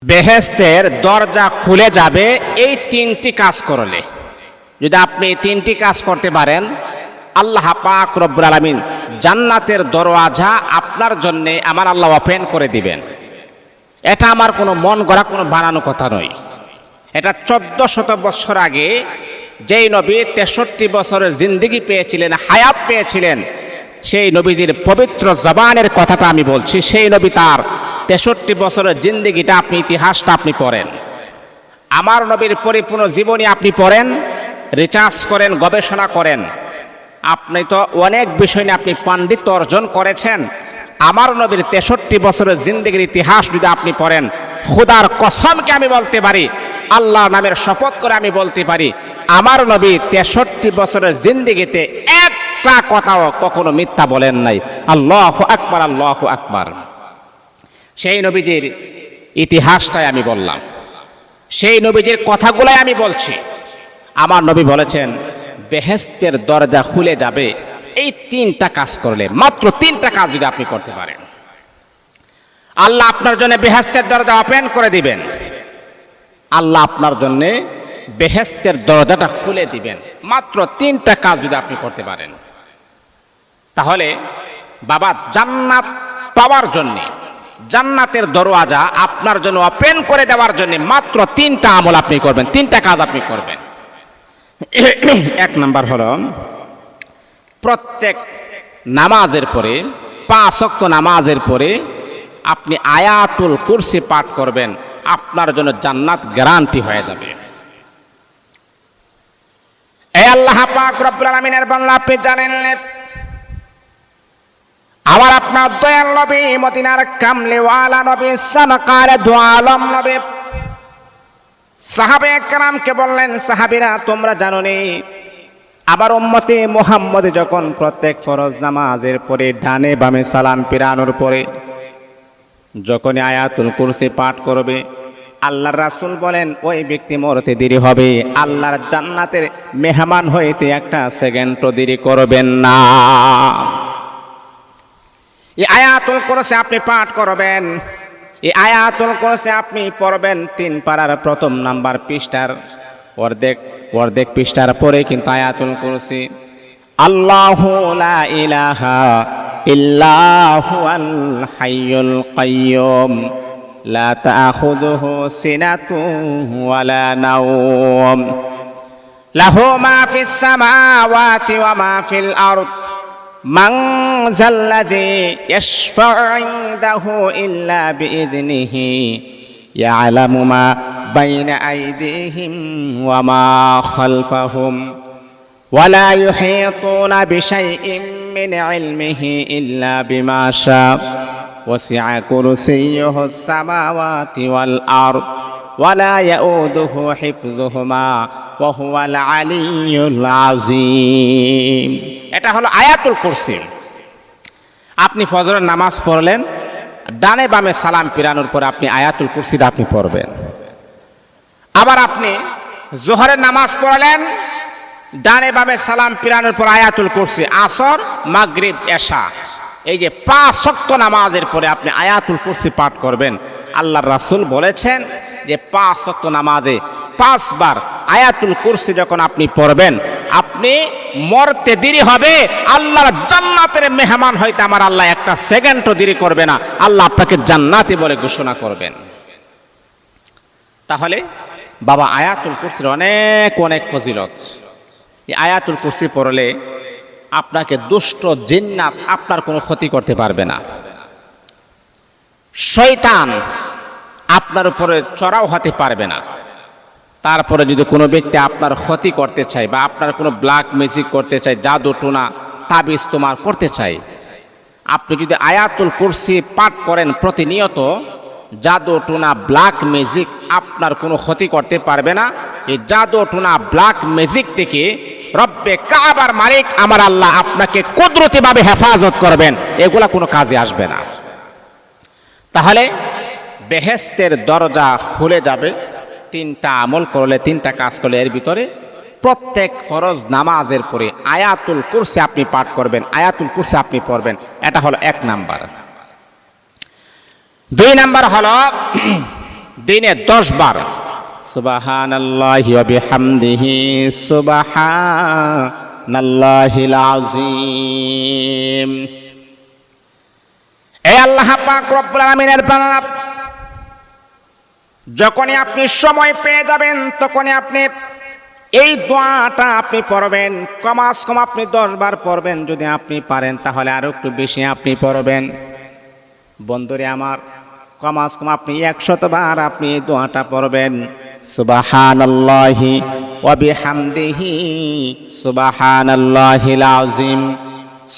বেহেশতের দরজা খুলে যাবে এই তিনটি কাজ করলে। যদি আপনি এই তিনটি কাজ করতে পারেন, আল্লাহ পাক রব্বুল আলামিন জান্নাতের দরওয়াজা আপনার জন্য আমার আল্লাহ ওপেন করে দিবেন। এটা আমার কোনো মন গড়া কোনো বানানো কথা নয়। এটা 1400 বছর আগে যেই নবী 63 বছরের জিন্দেগি পেয়েছিলেন, হায়াত পেয়েছিলেন, সেই নবীজির পবিত্র জবানের কথাটা আমি বলছি। সেই নবী তার 63 বছরের জিন্দেগিটা আপনি, ইতিহাসটা আপনি পড়েন, আমার নবীর পরিপূর্ণ জীবনী আপনি পড়েন, রিসার্চ করেন, গবেষণা করেন। আপনি তো অনেক বিষয় নিয়ে আপনি পাণ্ডিত্য অর্জন করেছেন। আমার নবীর 63 বছরের জিন্দেগির ইতিহাস যদি আপনি পড়েন, খোদার কসমকে আমি বলতে পারি, আল্লাহ নামের শপথ করে আমি বলতে পারি, আমার নবী 63 বছরের জিন্দেগিতে একটা কথাও কখনো মিথ্যা বলেন নাই। আল্লাহু আকবার, আল্লাহু আকবার। সেই নবীজির ইতিহাসটাই আমি বললাম, সেই নবীজির কথাগুলাই আমি বলছি। আমার নবী বলেছেন বেহেশতের দরজা খুলে যাবে এই তিনটা কাজ করলে। মাত্র তিনটা কাজ যদি আপনি করতে পারেন, আল্লাহ আপনার জন্য বেহেশতের দরজা ওপেন করে দিবেন। আল্লাহ আপনার জন্য বেহেশতের দরজাটা খুলে দিবেন। মাত্র তিনটা কাজ যদি আপনি করতে পারেন, তাহলে বাবা জান্নাত পাওয়ার জন্য, জান্নাতের দরওয়াজা আপনার জন্য ওপেন করে দেওয়ার জন্য মাত্র তিনটা আমল আপনি করবেন, তিনটা কাজ আপনি করবেন। এক নাম্বার হলো, প্রত্যেক নামাজের পরে, 5 ওয়াক্ত নামাজের পরে আপনি আয়াতুল কুরসি পাঠ করবেন। আপনার জন্য জান্নাত গ্যারান্টি হয়ে যাবে। এই আল্লাহ পাক রব্বুল আলামিনের বান্দা, আপনি জানেন আমার আপনার দয়াল নবী, মদিনার কামলিওয়ালা নবী, সানাকারে দু আলম নবী সাহাবে একরামকে বললেন, সাহাবীরা তোমরা জানো নি আবার উম্মতে মুহাম্মদ যখন প্রত্যেক ফরজ নামাজের পরে ডানে বামে সালাম ফিরানোর পরে যখন আয়াতুল কুরসি পাঠ করবে, আল্লাহর রাসূল বলেন ওই ব্যক্তি মরতে দেরি হবে, আল্লাহর জান্নাতের মেহমান হইতে একটা সেকেন্ডও দেরি করবেন না। এই আয়াতুল কুরসি আপনি পাঠ করবেন। এই আয়াতুল কুরসি আপনি পড়বেন 3 পারার প্রথম নাম্বার পৃষ্ঠার অর্ধেক পৃষ্ঠার পরে কিন্তু আয়াতুল কুরসি। আল্লাহু লা ইলাহা ইল্লাহু আল হাইয়ুল কাইয়্যুম লা তাখুযুহু সিনাতুহু ওয়ালা নাওম লাহু মা ফিস সামাওয়াতি ওয়া মা ফিল আরদ মান যাল্লাযী ইয়াশফা'ু ইনদাহু ইল্লা বিইযনিহি ইয়া'লামু মা বাইনা আইদিহিম ওয়া মা খালফাহুম ওয়া লা ইউহীতুনা বিশাইইন মিন ইলমিহি ইল্লা বিমা শা'a ওয়াসি'a কুরসিয়্যুহুস সামাওয়াতি ওয়াল আরদ ওয়া লা ইয়াউদুহু হিফযুহুমা ওয়া হুয়াল আলিয়্যুল আযীম। এটা হলো আয়াতুল কুরসি। আপনি ফজরের নামাজ পড়লেন, ডানে বামে সালাম ফিরানোর পর আপনি আয়াতুল কুরসিটা আপনি পড়বেন। আবার আপনি জোহরের নামাজ পড়লেন, ডানে বামে সালাম ফিরানোর পর আয়াতুল কুরসি। আসর, মাগরিব, এশা, এই যে 5 ওয়াক্ত নামাজের পরে আপনি আয়াতুল কুরসি পাঠ করবেন। আল্লাহর রাসূল বলেছেন যে 5 ওয়াক্ত নামাজে 5 বার আয়াতুল কুরসি যখন আপনি পড়বেন, আপনি মরতে দেরি হবে, আল্লাহর জান্নাতের মেহমান হইতে আমার আল্লাহ একটা সেকেন্ডও দেরি করবে না। আল্লাহ আপনাকে জান্নাতি বলে ঘোষণা করবেন। তাহলে বাবা আয়াতুল কুরসির অনেক অনেক ফজিলত। এই আয়াতুল কুরসি পড়লে আপনাকে দুষ্ট জিন্নাত আপনার কোনো ক্ষতি করতে পারবে না। শয়তান আপনার উপরে চড়াও হতে পারবে না। তারপরে যদি কোনো ব্যক্তি আপনার ক্ষতি করতে চায় বা আপনার কোনো ব্ল্যাক ম্যাজিক করতে চায়, জাদু টোনা তাবিজ তোমার করতে চায়, আপনি যদি আয়াতুল কুরসি পাঠ করেন প্রতিনিয়ত, জাদু টোনা ব্ল্যাক ম্যাজিক আপনার কোনো ক্ষতি করতে পারবে না। এই জাদু টোনা ব্ল্যাক ম্যাজিক থেকে রব্বে কাবার মালিক আমার আল্লাহ আপনাকে কুদরতিভাবে হেফাজত করবেন, এগুলা কোনো কাজে আসবে না। তাহলে বেহেশতের দরজা খুলে যাবে তিনটা আমল করলে, তিনটা কাজ করলে। এর ভিতরে প্রত্যেক ফরজ নামাজের পরে আয়াতুল কুরসি আপনি পাঠ করবেন, আয়াতুল কুরসি আপনি পড়বেন। এটা হলো 1 নাম্বার। 2 নাম্বার হলো দিনে 10 বার সুবহানাল্লাহি ওয়া বিহামদিহি সুবহানাল্লাহিল আযীম। এই আল্লাহ পাক রব্বুল আলামিনের বান্দা, যখনই আপনি সময় পেয়ে যাবেন তখনই আপনি এই দোয়াটা আপনি পড়বেন। কমাস কম আপনি 10 বার পড়বেন। যদি আপনি পারেন তাহলে আরো একটু বেশি আপনি পড়বেন। বন্ধুরে আমার, কমাস কম আপনি 100 বার আপনি এই দোয়াটা পড়বেন। সুবহানাল্লাহি ওয়া বিহামদিহি সুবহানাল্লাহিল আযীম,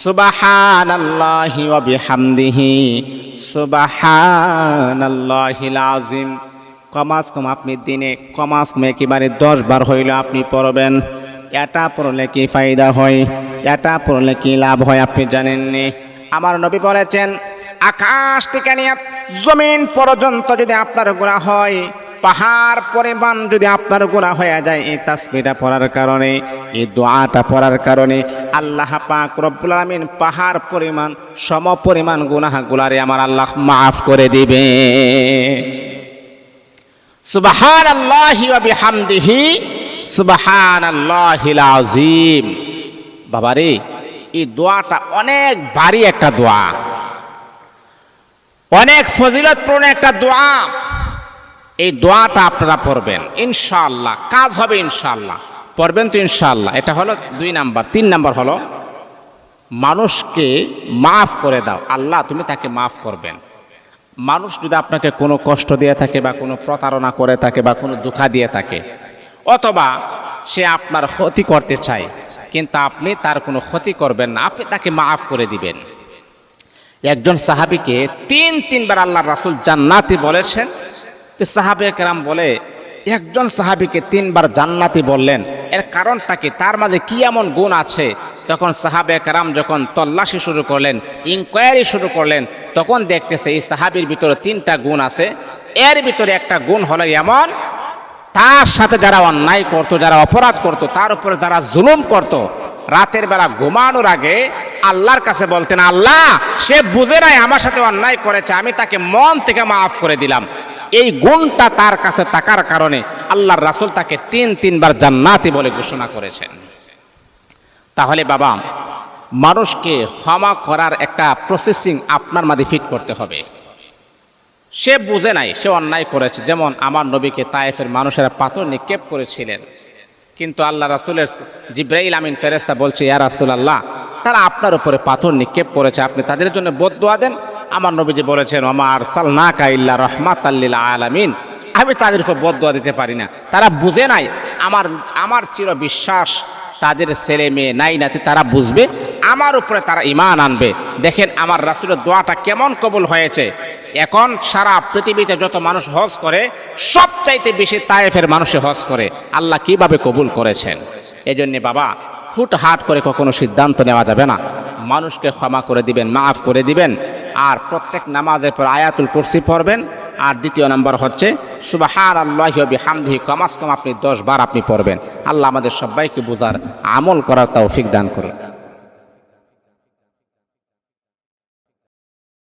সুবহানাল্লাহি ওয়া বিহামদিহি সুবহানাল্লাহিল আযীম। কমাস কম আপনি দিনে কমাস কম একেবারে 10 বার হইল আপনি পড়বেন। এটা পড়লে কি ফায়দা হয়, এটা পড়লে কি লাভ হয় আপনি জানেননি? আমার নবী বলেছেন, আকাশ থেকে নিয়ে জমিন পর্যন্ত যদি আপনার গুনাহ হয়, পাহাড় পরিমাণ যদি আপনার গুনাহ হয়ে যায়, এই তাসবিহটা পড়ার কারণে, এই দোয়াটা পড়ার কারণে আল্লাহ পাক রব্বুল আলামিন পাহাড় পরিমাণ সম পরিমাণ গুনাহগুলারে আমার আল্লাহ মাফ করে দিবে। সুবহানাল্লাহি ওয়া বিহামদিহি সুবহানাল্লাহিল আযীম। বাবারে, এই দোয়াটা অনেক ভারী একটা দোয়া, অনেক ফজিলতপূর্ণ একটা দোয়া। এই দোয়াটা আপনারা পড়বেন, ইনশাআল্লাহ কাজ হবে ইনশাআল্লাহ। পড়বেন তো ইনশাআল্লাহ। এটা হলো 2 নাম্বার। 3 নাম্বার হলো মানুষকে মাফ করে দাও। আল্লাহ তুমি তাকে মাফ করবেন। মানুষ যদি আপনাকে কোনো কষ্ট দিয়ে থাকে বা কোনো প্রতারণা করে থাকে বা কোনো ধোঁকা দিয়ে থাকে, অথবা সে আপনার ক্ষতি করতে চায়, কিন্তু আপনি তার কোনো ক্ষতি করবেন না, আপনি তাকে মাফ করে দিবেন। একজন সাহাবীকে 3 বার আল্লাহর রাসূল জান্নাতি বলেছেন। তো সাহাবে কেরাম বলে, একজন সাহাবীকে 3 বার জান্নাতি বললেন, এর কারণটা কি? তার মাঝে কি এমন গুণ আছে? তখন সাহাবে কেরাম যখন তল্লাশি শুরু করলেন, ইনকোয়ারি শুরু করলেন, তখন দেখতেছে এই সাহাবীর ভিতরে 3টা গুণ আছে। এর ভিতরে একটা গুণ হলো এমন, তার সাথে যারা অন্যায় করত, যারা অপরাধ করত, তার উপরে যারা জুলুম করত, রাতের বেলা ঘুমানোর আগে আল্লাহর কাছে বলতেন, আল্লাহ সে বুঝে নাই আমার সাথে অন্যায় করেছে, আমি তাকে মন থেকে মাফ করে দিলাম। এই গুণটা তার কাছে থাকার কারণে আল্লাহর রাসূল তাকে 3 বার জান্নাতি বলে ঘোষণা করেছেন। তাহলে বাবা, মানুষকে ক্ষমা করার একটা প্রসেসিং আপনার মাঝে ফিট করতে হবে। সে বুঝে নাই, সে অন্যায় করেছে। যেমন আমার নবীকে তায়েফের মানুষেরা পাথর নিক্ষেপ করেছিলেন, কিন্তু আল্লাহ রাসূলের জিবরাইল আমিন ফেরেশতা বলছে, ইয়া রাসূলুল্লাহ, তারা আপনার উপরে পাথর নিক্ষেপ করেছে, আপনি তাদের জন্য বদদুয়া দেন। আমার নবীজি বলেছেন, ওমা আরসালনাকা ইল্লা রাহমাতাল লিল আলামিন, আমি তাদের উপর বদদুয়া দিতে পারি না। তারা বুঝে নাই। আমার চির বিশ্বাস তাদের ছেলে মেয়ে নাই নাতি তারা বুঝবে, আমার উপরে তারা ঈমান আনবে। দেখেন আমার রাসূলের দোয়াটা কেমন কবুল হয়েছে। এখন সারা পৃথিবীতে যত মানুষ হজ করে, সবচাইতে বেশি তায়েফের মানুষে হজ করে। আল্লাহ কিভাবে কবুল করেছেন। এজন্য বাবা, হুটহাট করে কখনো সিদ্ধান্ত নেওয়া যাবে না। মানুষকে ক্ষমা করে দিবেন, মাফ করে দিবেন। আর প্রত্যেক নামাজের পর আয়াতুল কুরসি পড়বেন। আর 2 নাম্বার হচ্ছে সুবহানাল্লাহি ওয়া বিহামদিহি, কমাস কম আপনি 10 বার আপনি পড়বেন। আল্লাহ আমাদের সবাইকে বুঝার, আমল করার তৌফিক দান করুন।